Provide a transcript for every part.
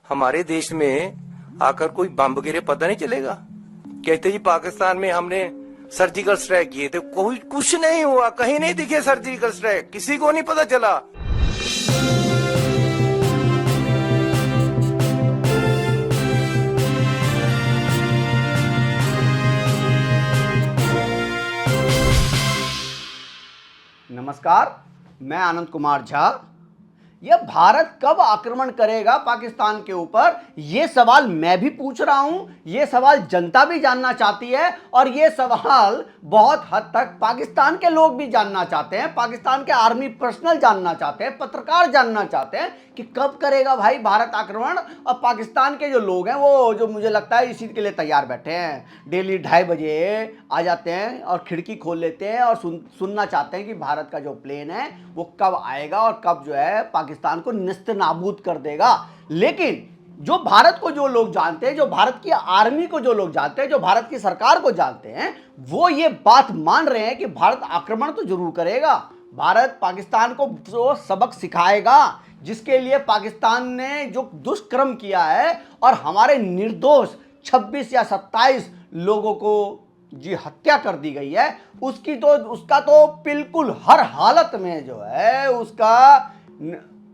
हमारे देश में आकर कोई बम गिरे पता नहीं चलेगा। कहते जी पाकिस्तान में हमने सर्जिकल स्ट्राइक किए थे, कोई कुछ नहीं हुआ, कहीं नहीं दिखे सर्जिकल स्ट्राइक, किसी को नहीं पता चला। नमस्कार, मैं आनंद कुमार झा। यह भारत कब आक्रमण करेगा पाकिस्तान के ऊपर, यह सवाल मैं भी पूछ रहा हूं, यह सवाल जनता भी जानना चाहती है और यह सवाल बहुत हद तक पाकिस्तान के लोग भी जानना चाहते हैं, पाकिस्तान के आर्मी पर्सनल जानना चाहते हैं, पत्रकार जानना चाहते हैं कि कब करेगा भाई भारत आक्रमण। और पाकिस्तान के जो लोग हैं वो जो मुझे लगता है इसी के लिए तैयार बैठे हैं, डेली 2:30 बजे आ जाते हैं और खिड़की खोल लेते हैं और सुनना चाहते हैं कि भारत का जो प्लेन है वो कब आएगा और कब जो है पाकिस्तान को निस्ते-नाबूद कर देगा। लेकिन जो भारत को जो लोग जानते हैं, जो भारत की आर्मी को जो लोग जानते हैं, जो भारत की सरकार को जानते हैं, वो ये बात मान रहे हैं कि भारत आक्रमण तो जरूर करेगा, भारत पाकिस्तान को जो सबक सिखाएगा जिसके लिए पाकिस्तान ने जो दुष्कर्म किया है और हमारे निर्दोष 26 या 27 लोगों को जी हत्या कर दी गई है, उसका तो बिल्कुल हर हालत में जो है उसका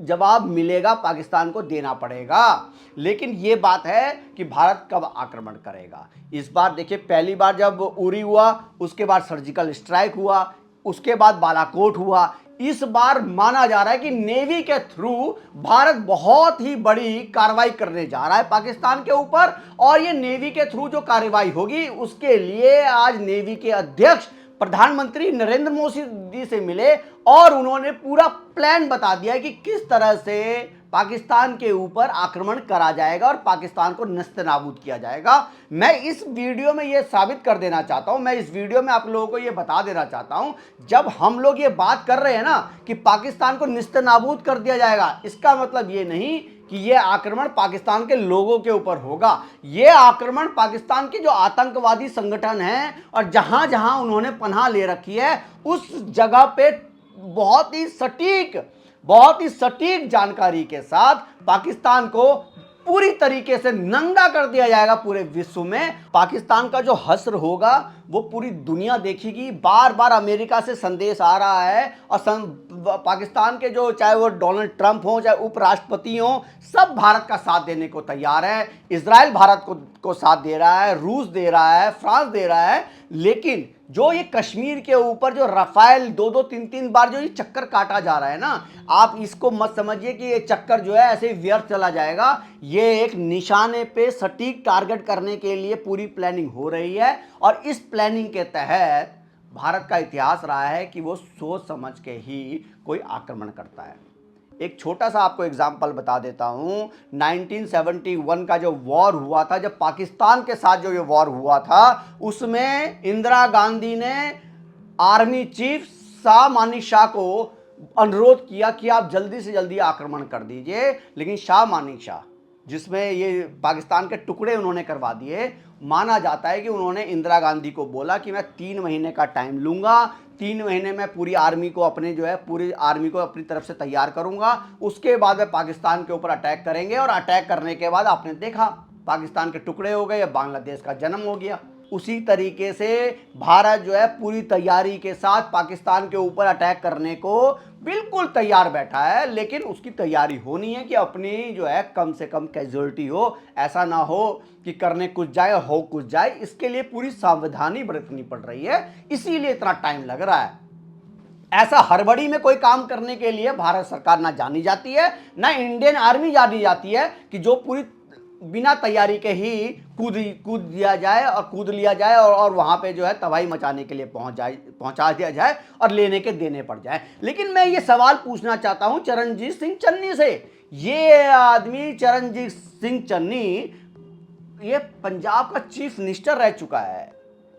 जवाब मिलेगा, पाकिस्तान को देना पड़ेगा। लेकिन ये बात है कि भारत कब आक्रमण करेगा। इस बार देखिए, पहली बार जब उरी हुआ, उसके बाद सर्जिकल स्ट्राइक हुआ, उसके बाद बालाकोट हुआ। इस बार माना जा रहा है कि नेवी के थ्रू भारत बहुत ही बड़ी कार्रवाई करने जा रहा है पाकिस्तान के ऊपर। और ये नेवी के थ्रू जो कार्रवाई होगी उसके लिए आज नेवी के अध्यक्ष प्रधानमंत्री नरेंद्र मोदी से मिले और उन्होंने पूरा प्लान बता दिया है कि किस तरह से पाकिस्तान के ऊपर आक्रमण करा जाएगा और पाकिस्तान को नस्ते-नाबूद किया जाएगा। मैं इस वीडियो में यह साबित कर देना चाहता हूं, मैं इस वीडियो में आप लोगों को यह बता देना चाहता हूं, जब हम लोग ये बात कर रहे हैं ना कि पाकिस्तान को नस्ते-नाबूद कर दिया जाएगा, इसका मतलब ये नहीं कि यह आक्रमण पाकिस्तान के लोगों के ऊपर होगा। यह आक्रमण पाकिस्तान के जो आतंकवादी संगठन हैं और जहां जहां उन्होंने पनाह ले रखी है उस जगह पे बहुत ही सटीक जानकारी के साथ पाकिस्तान को पूरी तरीके से नंगा कर दिया जाएगा। पूरे विश्व में पाकिस्तान का जो हश्र होगा वो पूरी दुनिया देखेगी। बार बार अमेरिका से संदेश आ रहा है और पाकिस्तान के जो चाहे वो डोनाल्ड ट्रंप हो चाहे उपराष्ट्रपति हो, सब भारत का साथ देने को तैयार है। इजराइल भारत को साथ दे रहा है, रूस दे रहा है, फ्रांस दे रहा है। लेकिन जो ये कश्मीर के ऊपर जो राफेल 2-2, 3-3 बार जो ये चक्कर काटा जा रहा है ना, आप इसको मत समझिए कि ये चक्कर जो है ऐसे ही व्यर्थ चला जाएगा। ये एक निशाने पे सटीक टारगेट करने के लिए पूरी प्लानिंग हो रही है और इस प्लानिंग के तहत भारत का इतिहास रहा है कि वो सोच समझ के ही कोई आक्रमण करता है। एक छोटा सा आपको एग्जाम्पल बता देता हूं, 1971 का जो वॉर हुआ था, जब पाकिस्तान के साथ जो ये वॉर हुआ था, उसमें इंदिरा गांधी ने आर्मी चीफ शाह मानेकशॉ को अनुरोध किया कि आप जल्दी से जल्दी आक्रमण कर दीजिए। लेकिन शाह मानेकशॉ, जिसमें ये पाकिस्तान के टुकड़े उन्होंने करवा दिए, माना जाता है कि उन्होंने इंदिरा गांधी को बोला कि मैं 3 महीने का टाइम लूंगा, 3 महीने में पूरी आर्मी को अपनी तरफ से तैयार करूंगा, उसके बाद में पाकिस्तान के ऊपर अटैक करेंगे। और अटैक करने के बाद आपने देखा पाकिस्तान के टुकड़े हो गए, बांग्लादेश का जन्म हो गया। उसी तरीके से भारत जो है पूरी तैयारी के साथ पाकिस्तान के ऊपर अटैक करने को बिल्कुल तैयार बैठा है। लेकिन उसकी तैयारी होनी है कि अपनी जो है कम से कम कैजुअलिटी हो, ऐसा ना हो कि करने कुछ जाए हो कुछ जाए। इसके लिए पूरी सावधानी बरतनी पड़ रही है, इसीलिए इतना टाइम लग रहा है। ऐसा हड़बड़ी में कोई काम करने के लिए भारत सरकार ना जानी जाती है, ना इंडियन आर्मी जानी जाती है कि जो पूरी बिना तैयारी के ही कूद लिया जाए और वहां पे जो है तबाही मचाने के लिए पहुंचा दिया जाए और लेने के देने पड़ जाए। लेकिन मैं ये सवाल पूछना चाहता हूं चरणजीत सिंह चन्नी से। ये आदमी चरणजीत सिंह चन्नी ये पंजाब का चीफ मिनिस्टर रह चुका है,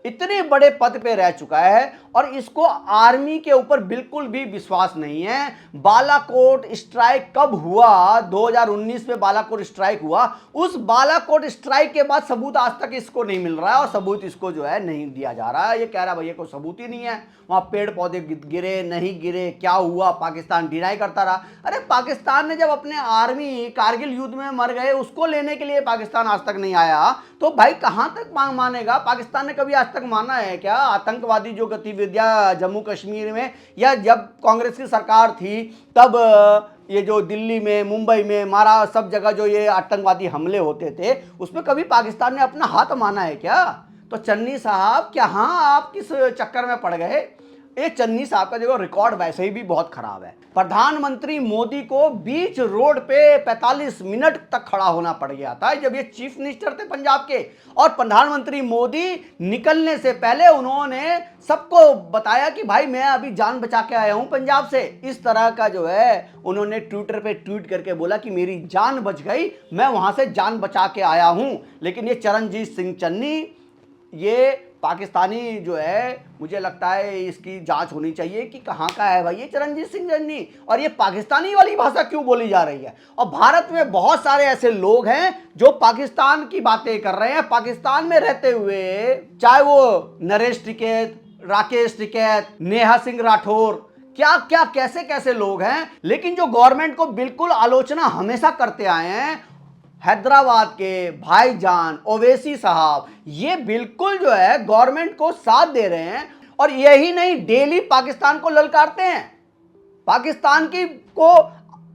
इतने बड़े पद पे रह चुका है और इसको आर्मी के ऊपर बिल्कुल भी विश्वास नहीं है। बालाकोट स्ट्राइक कब हुआ? 2019 में बालाकोट स्ट्राइक हुआ। उस बालाकोट स्ट्राइक के बाद सबूत आज तक इसको नहीं मिल रहा है और सबूत इसको जो है नहीं दिया जा रहा है। ये कह रहा है भैया कोई सबूत ही नहीं है, वहां पेड़ पौधे गिरे नहीं गिरे, क्या हुआ, पाकिस्तान डिनाई करता रहा। अरे पाकिस्तान ने जब अपने आर्मी कारगिल युद्ध में मर गए उसको लेने के लिए पाकिस्तान आज तक नहीं आया, तो भाई कहां तक मानेगा? पाकिस्तान ने कभी आज तक माना है क्या? आतंकवादी जो गतिविधियां जम्मू कश्मीर में, या जब कांग्रेस की सरकार थी तब ये जो दिल्ली में, मुंबई में, महाराष्ट्र, सब जगह जो ये आतंकवादी हमले होते थे उसमें कभी पाकिस्तान ने अपना हाथ माना है क्या? तो चन्नी साहब क्या हाँ आप किस चक्कर में पड़ गए? ये चन्नी साहब का देखो रिकॉर्ड वैसे ही भी बहुत खराब है। प्रधानमंत्री मोदी को बीच रोड पे 45 मिनट तक खड़ा होना पड़ गया था जब ये चीफ मिनिस्टर थे पंजाब के, और प्रधानमंत्री मोदी निकलने से पहले उन्होंने सबको बताया कि भाई मैं अभी जान बचा के आया हूं पंजाब से। इस तरह का जो है उन्होंने ट्विटर पे ट्वीट करके बोला कि मेरी जान बच गई, मैं वहां से जान बचा के आया हूं। लेकिन ये चरणजीत सिंह चन्नी, ये पाकिस्तानी जो है, मुझे लगता है इसकी जांच होनी चाहिए कि कहाँ का है भाई ये चरणजीत सिंह चन्नी, और ये पाकिस्तानी वाली भाषा क्यों बोली जा रही है। और भारत में बहुत सारे ऐसे लोग हैं जो पाकिस्तान की बातें कर रहे हैं पाकिस्तान में रहते हुए, चाहे वो नरेश टिकैत, राकेश टिकैत, नेहा सिंह राठौर, क्या क्या कैसे कैसे लोग हैं, लेकिन जो गवर्नमेंट को बिल्कुल आलोचना हमेशा करते आए हैं, हैदराबाद के भाईजान ओवैसी साहब, ये बिल्कुल जो है गवर्नमेंट को साथ दे रहे हैं। और यही नहीं, डेली पाकिस्तान को ललकारते हैं, पाकिस्तान की को,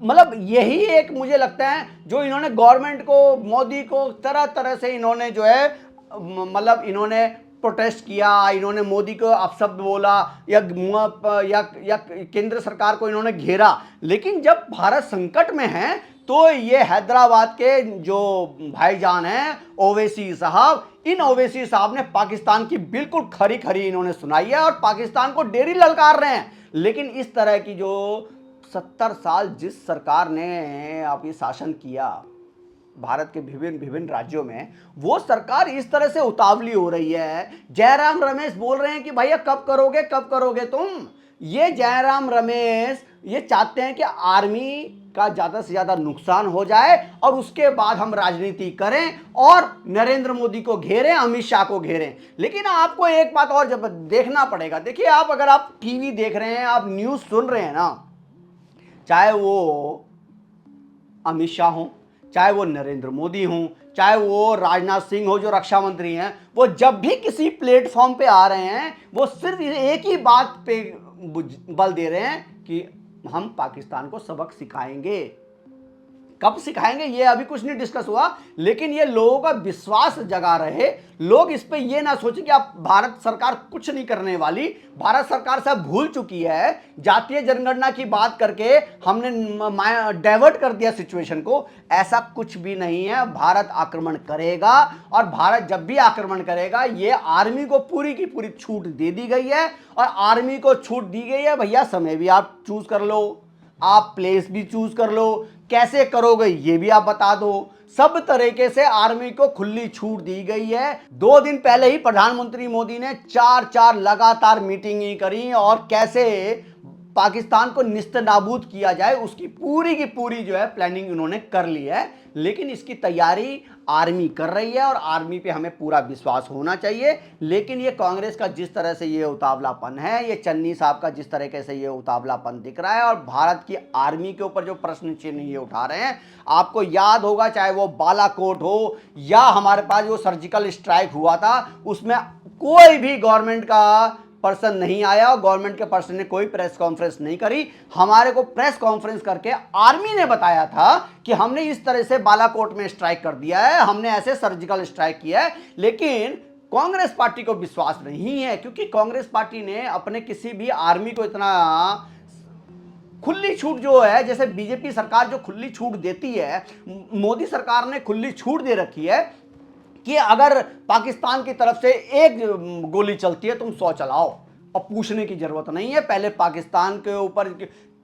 मतलब यही एक मुझे लगता है जो इन्होंने गवर्नमेंट को, मोदी को तरह तरह से इन्होंने जो है मतलब इन्होंने प्रोटेस्ट किया, इन्होंने मोदी को अपशब्द बोला या केंद्र सरकार को इन्होंने घेरा। लेकिन जब भारत संकट में है तो ये हैदराबाद के जो भाईजान हैं ओवैसी साहब, इन ओवैसी साहब ने पाकिस्तान की बिल्कुल खरी खरी इन्होंने सुनाई है और पाकिस्तान को डेरी ललकार रहे हैं। लेकिन इस तरह की जो 70 साल जिस सरकार ने अभी शासन किया भारत के विभिन्न विभिन्न राज्यों में, वो सरकार इस तरह से उतावली हो रही है। जयराम रमेश बोल रहे हैं कि भैया कब करोगे तुम। ये जयराम रमेश ये चाहते हैं कि आर्मी का ज्यादा से ज्यादा नुकसान हो जाए और उसके बाद हम राजनीति करें और नरेंद्र मोदी को घेरें, अमित शाह को घेरें। लेकिन आपको एक बात और जब देखना पड़ेगा, देखिए आप अगर आप टीवी देख रहे हैं, आप न्यूज सुन रहे हैं ना, चाहे वो अमित शाह हो, चाहे वो नरेंद्र मोदी हो, चाहे वो राजनाथ सिंह हो जो रक्षा मंत्री हैं, वो जब भी किसी प्लेटफॉर्म पे आ रहे हैं वो सिर्फ एक ही बात पे बल दे रहे हैं कि हम पाकिस्तान को सबक सिखाएंगे। कब सिखाएंगे ये अभी कुछ नहीं डिस्कस हुआ, लेकिन ये लोगों का विश्वास जगा रहे, लोग इस पे ये ना सोचे कि अब भारत सरकार कुछ नहीं करने वाली, भारत सरकार सब भूल चुकी है। जातीय जनगणना की बात करके हमने डाइवर्ट कर दिया सिचुएशन को, ऐसा कुछ भी नहीं है। भारत आक्रमण करेगा और भारत जब भी आक्रमण करेगा, ये आर्मी को पूरी की पूरी छूट दे दी गई है। और आर्मी को छूट दी गई है, भैया समय भी आप चूज कर लो, आप प्लेस भी चूज कर लो, कैसे करोगे ये भी आप बता दो। सब तरीके से आर्मी को खुली छूट दी गई है। 2 दिन पहले ही प्रधानमंत्री मोदी ने 4 लगातार मीटिंग करी और कैसे पाकिस्तान को निस्तनाबूद किया जाए उसकी पूरी की पूरी जो है प्लानिंग उन्होंने कर ली है। लेकिन इसकी तैयारी आर्मी कर रही है और आर्मी पे हमें पूरा विश्वास होना चाहिए। लेकिन ये कांग्रेस का जिस तरह से ये उतावलापन है, ये चन्नी साहब का जिस तरीके से ये उतावलापन दिख रहा है और भारत की आर्मी के ऊपर जो प्रश्न चिन्ह ये उठा रहे हैं, आपको याद होगा चाहे वो बालाकोट हो या हमारे पास जो सर्जिकल स्ट्राइक हुआ था, उसमें कोई भी गवर्नमेंट का पर्सन नहीं आया और गवर्नमेंट के पर्सन ने कोई प्रेस कॉन्फ्रेंस नहीं करी। हमारे को प्रेस कॉन्फ्रेंस करके आर्मी ने बताया था कि हमने इस तरह से बालाकोट में स्ट्राइक कर दिया है, हमने ऐसे सर्जिकल स्ट्राइक किया है। लेकिन कांग्रेस पार्टी को विश्वास नहीं है, क्योंकि कांग्रेस पार्टी ने अपने किसी भी आर्मी को इतना खुली छूट जो है, जैसे बीजेपी सरकार जो खुली छूट देती है, मोदी सरकार ने खुली छूट दे रखी है कि अगर पाकिस्तान की तरफ से एक गोली चलती है तुम 100 चलाओ और पूछने की जरूरत नहीं है। पहले पाकिस्तान के ऊपर,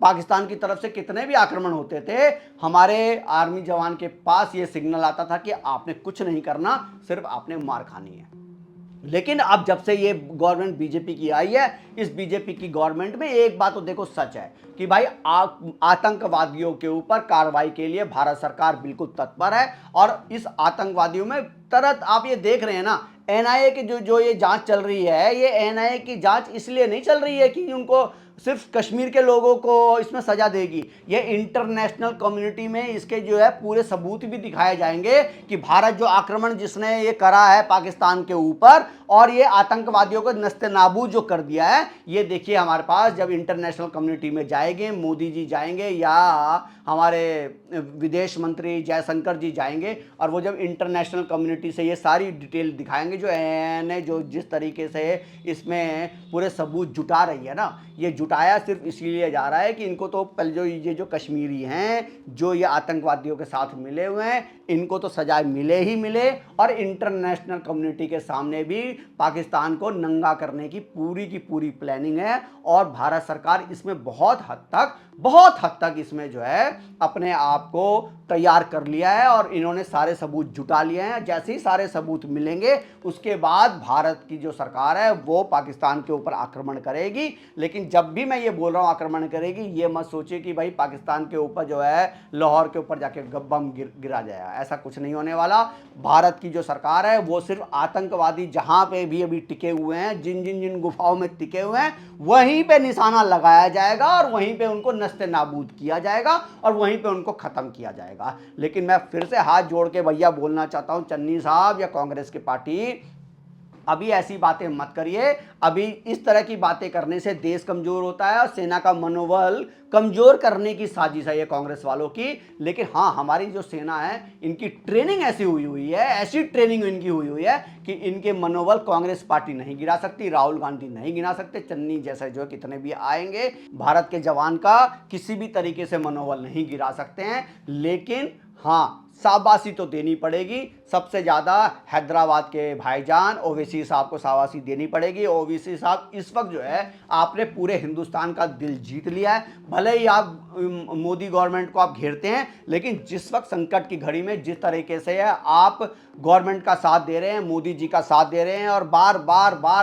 पाकिस्तान की तरफ से कितने भी आक्रमण होते थे, हमारे आर्मी जवान के पास ये सिग्नल आता था कि आपने कुछ नहीं करना, सिर्फ आपने मार खानी है। लेकिन अब जब से ये गवर्नमेंट बीजेपी की आई है, इस बीजेपी की गवर्नमेंट में एक बात तो देखो सच है कि भाई आतंकवादियों के ऊपर कार्रवाई के लिए भारत सरकार बिल्कुल तत्पर है। और इस आतंकवादियों में तरत आप ये देख रहे हैं ना, एनआईए की जो ये जांच चल रही है, ये एनआईए की जांच इसलिए नहीं चल रही है कि उनको सिर्फ कश्मीर के लोगों को इसमें सजा देगी, ये इंटरनेशनल कम्युनिटी में इसके जो है पूरे सबूत भी दिखाए जाएंगे कि भारत जो आक्रमण जिसने ये करा है पाकिस्तान के ऊपर और ये आतंकवादियों को नस्ते नाबूद जो कर दिया है, ये देखिए हमारे पास जब इंटरनेशनल कम्युनिटी में जाएंगे, मोदी जी जाएंगे या हमारे विदेश मंत्री जयशंकर जी जाएंगे और वो जब इंटरनेशनल कम्युनिटी से ये सारी डिटेल दिखाएंगे जो एनआईए जो जिस तरीके से इसमें पूरे सबूत जुटा रही है ना, ये जुटाया सिर्फ इसलिए जा रहा है कि इनको तो पहले जो ये जो कश्मीरी हैं जो ये आतंकवादियों के साथ मिले हुए हैं, इनको तो सजा मिले ही मिले और इंटरनेशनल कम्युनिटी के सामने भी पाकिस्तान को नंगा करने की पूरी प्लानिंग है। और भारत सरकार इसमें बहुत हद तक इसमें जो है अपने आप को तैयार कर लिया है और इन्होंने सारे सबूत जुटा लिए हैं। जैसे ही सारे सबूत मिलेंगे उसके बाद भारत की जो सरकार है वो पाकिस्तान के ऊपर आक्रमण करेगी। लेकिन जब भी मैं ये बोल रहा हूँ आक्रमण करेगी, ये मत सोचिए कि भाई पाकिस्तान के ऊपर जो है लाहौर के ऊपर जाके बम गिरा जाएगा, ऐसा कुछ नहीं होने वाला। भारत की जो सरकार है वो सिर्फ आतंकवादी जहां पे भी अभी टिके हुए हैं, जिन गुफाओं में टिके हुए हैं, वहीं पे निशाना लगाया जाएगा और वहीं पे उनको नस्ते नाबूद किया जाएगा और वहीं पे उनको खत्म किया जाएगा। लेकिन मैं फिर से हाथ जोड़ के भैया बोलना चाहता हूं, चन्नी साहब या कांग्रेस की पार्टी, अभी ऐसी बातें मत करिए। अभी इस तरह की बातें करने से देश कमजोर होता है और सेना का मनोबल कमजोर करने की साजिश है ये कांग्रेस वालों की। लेकिन हाँ, हमारी जो सेना है इनकी ट्रेनिंग ऐसी हुई है, ऐसी ट्रेनिंग इनकी हुई है कि इनके मनोबल कांग्रेस पार्टी नहीं गिरा सकती, राहुल गांधी नहीं गिरा सकते, चन्नी जैसे जो कितने भी आएंगे भारत के जवान का किसी भी तरीके से मनोबल नहीं गिरा सकते हैं। लेकिन हाँ, शाबाशी तो देनी पड़ेगी। सबसे ज़्यादा हैदराबाद के भाईजान ओवैसी साहब को शाबाशी देनी पड़ेगी। ओवैसी साहब इस वक्त जो है आपने पूरे हिंदुस्तान का दिल जीत लिया है। भले ही आप मोदी गवर्नमेंट को आप घेरते हैं, लेकिन जिस वक्त संकट की घड़ी में जिस तरीके से है आप गवर्नमेंट का साथ दे रहे हैं, मोदी जी का साथ दे रहे हैं और बार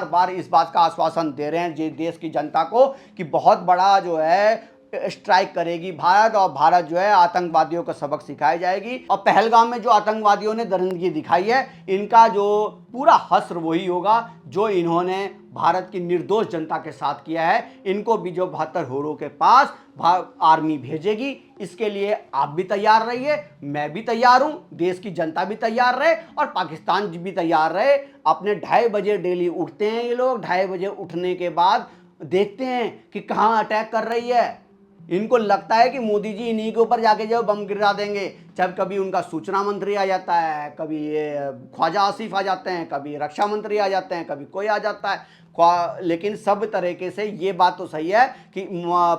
बार इस बात का आश्वासन दे रहे हैं देश की जनता को कि बहुत बड़ा जो है स्ट्राइक करेगी भारत और भारत जो है आतंकवादियों को सबक सिखाई जाएगी। और पहलगाम में जो आतंकवादियों ने दरिंदगी दिखाई है, इनका जो पूरा हश्र वही होगा जो इन्होंने भारत की निर्दोष जनता के साथ किया है। इनको भी जो 72 होरों के पास आर्मी भेजेगी, इसके लिए आप भी तैयार रहिए, मैं भी तैयार हूं, देश की जनता भी तैयार रहे और पाकिस्तान भी तैयार रहे। अपने 2:30 बजे डेली उठते हैं ये लोग, 2:30 बजे उठने के बाद देखते हैं कि कहां अटैक कर रही है। इनको लगता है कि मोदी जी इन्हीं के ऊपर जाके जो बम गिरा देंगे। जब कभी उनका सूचना मंत्री आ जाता है, कभी ये ख्वाजा आसिफ आ जाते हैं, कभी रक्षा मंत्री आ जाते हैं, कभी कोई आ जाता है। लेकिन सब तरीके से ये बात तो सही है कि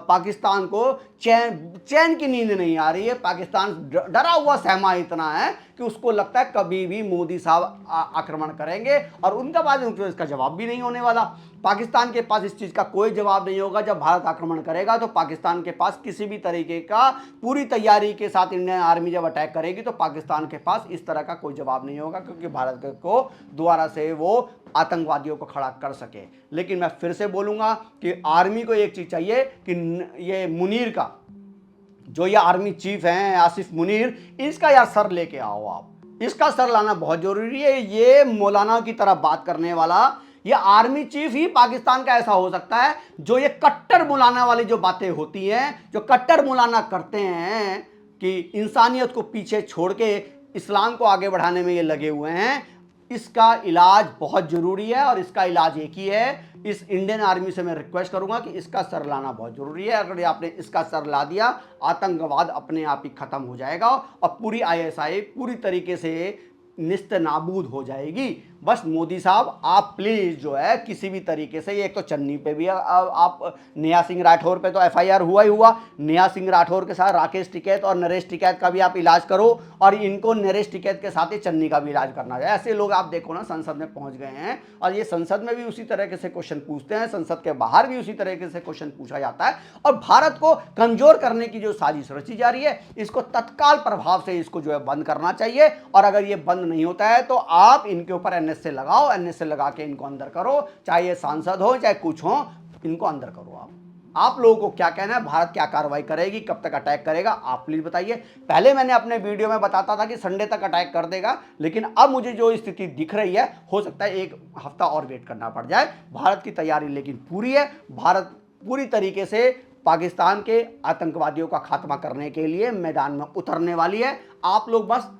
पाकिस्तान को चैन की नींद नहीं आ रही है। पाकिस्तान डरा हुआ सहमा इतना है कि उसको लगता है कभी भी मोदी साहब आक्रमण करेंगे और उनका बाद उनको इसका जवाब भी नहीं होने वाला। पाकिस्तान के पास इस चीज़ का कोई जवाब नहीं होगा। जब भारत आक्रमण करेगा तो पाकिस्तान के पास किसी भी तरीके का पूरी तैयारी के साथ इंडियन आर्मी जब अटैक करेगी तो पाकिस्तान के पास इस तरह का कोई जवाब नहीं होगा, क्योंकि भारत को दोबारा से वो आतंकवादियों को खड़ा कर सके। लेकिन मैं फिर से बोलूँगा कि आर्मी को एक चीज़ चाहिए कि ये मुनीर का जो ये आर्मी चीफ हैं आसिफ मुनीर, इसका यार सर लेके आओ आप। इसका सर लाना बहुत जरूरी है। ये मौलाना की तरह बात करने वाला ये आर्मी चीफ ही पाकिस्तान का ऐसा हो सकता है जो ये कट्टर मौलाना वाली जो बातें होती हैं, जो कट्टर मौलाना करते हैं कि इंसानियत को पीछे छोड़ के इस्लाम को आगे बढ़ाने में ये लगे हुए हैं। इसका इलाज बहुत ज़रूरी है और इसका इलाज एक ही है। इस इंडियन आर्मी से मैं रिक्वेस्ट करूंगा कि इसका सर लाना बहुत ज़रूरी है। अगर आपने इसका सर ला दिया, आतंकवाद अपने आप ही ख़त्म हो जाएगा और पूरी आईएसआई पूरी तरीके से निस्त नाबूद हो जाएगी। बस मोदी साहब आप प्लीज़ जो है किसी भी तरीके से, ये एक तो चन्नी पे भी आप नेहा सिंह राठौर पे तो एफआईआर हुआ ही हुआ, नेहा सिंह राठौर के साथ राकेश टिकैत और नरेश टिकैत का भी आप इलाज करो और इनको नरेश टिकैत के साथ ही चन्नी का भी इलाज करना चाहिए। ऐसे लोग आप देखो ना संसद में पहुंच गए हैं और ये संसद में भी उसी तरीके से क्वेश्चन पूछते हैं, संसद के बाहर भी उसी तरीके से क्वेश्चन पूछा जाता है और भारत को कमजोर करने की जो साजिश रची जा रही है इसको तत्काल प्रभाव से इसको जो है बंद करना चाहिए। और अगर ये बंद नहीं होता है तो आप इनके ऊपर एनएसए लगाओ, एनएसए लगा के इनको अंदर करो, चाहे ये सांसद हो चाहे कुछ हो, इनको अंदर करो। आप लोगों को क्या कहना है, भारत क्या कार्रवाई करेगी, कब तक अटैक करेगा, आप प्लीज बताइए। पहले मैंने अपने वीडियो में बताता था कि संडे तक अटैक कर देगा, लेकिन अब मुझे जो स्थिति दिख रही है, हो सकता है एक हफ्ता और वेट करना पड़ जाए। भारत की तैयारी लेकिन पूरी है। भारत पूरी तरीके से पाकिस्तान के आतंकवादियों का खात्मा करने के लिए मैदान में उतरने वाली है। आप लोग बस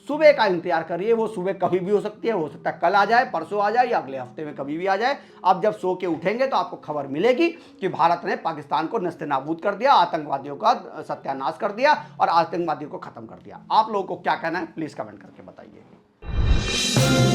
सुबह का इंतजार करिए, वो सुबह कभी भी हो सकती है, हो सकता है कल आ जाए, परसों आ जाए या अगले हफ्ते में कभी भी आ जाए। आप जब सो के उठेंगे तो आपको खबर मिलेगी कि भारत ने पाकिस्तान को नस्ते-नाबूद कर दिया, आतंकवादियों का सत्यानाश कर दिया और आतंकवादियों को खत्म कर दिया। आप लोगों को क्या कहना है, प्लीज कमेंट करके बताइए।